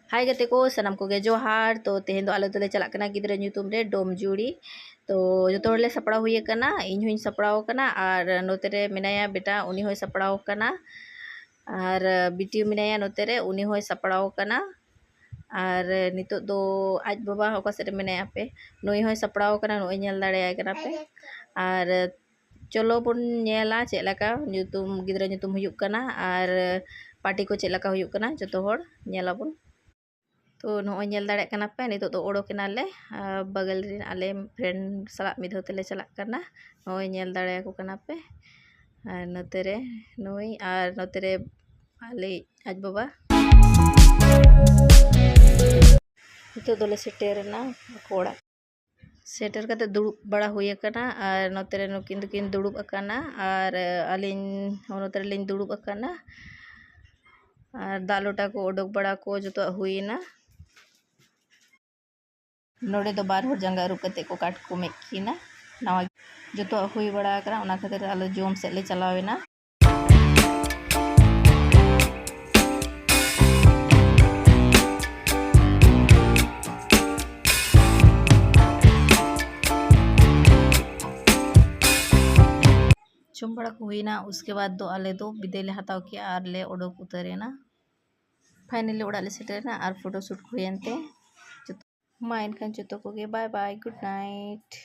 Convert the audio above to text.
हाय गते को सनम को गे जोहार तो तेहेन दो आले दोले चलाक कना गिद्रा ᱧᱩᱛᱩᱢ रे डोम जुड़ी तो जो ले सपड़ा हुई कना इन हुई सपड़ाव कना और नोते रे मिनाया बेटा उनी होय सपड़ाव कना और बिटी मिनाया नोते रे उनी होय सपड़ाव कना और नितो दो आज बाबा ओका से मिनाया पे नोई होय सपड़ाव कना नोई नेल दाड़े आय कना पे और चलो बन नेला चेलका ᱧᱩᱛᱩᱢ गिद्रा ᱧᱩᱛᱩᱢ हुयुक कना और पार्टी को चेलका हुयुक कना जतो होड़ नेला बन तो नोय नेल दाड़े कना पे नितो दो ओडोकेना ले बगल रिन आले फ्रेंड सला मिधो तेले चलाक कना नोय नेल दाड़े को कना पे और नोते रे नोय और नोते रे आले आज बाबा नितो दोले सेटेरना कोड़ा सेटर कते दुड़ुब बड़ा हुई कना और नोते रे नुकिन दुकिन दुड़ुब अकाना और अलिन नोते रे लिन दुड़ुब अकाना और दालोटा को ओडोक बड़ा को जतो हुईना नोड़े दो बार हर जंगा रुकते को काट को मेकिना नवा जो हुई बड़ा करा ओना खातिर आलो जोम से ले चलावेना जोम बड़ा को हुईना उसके बाद दो आले दो विदे ले हताव किया और ले ओडोक उतरेना फाइनली ओड़ा ले सेटेरना और फोटो शूट को हुयनते मा इनखान जतो को गे बाय बाय गुड नाइट।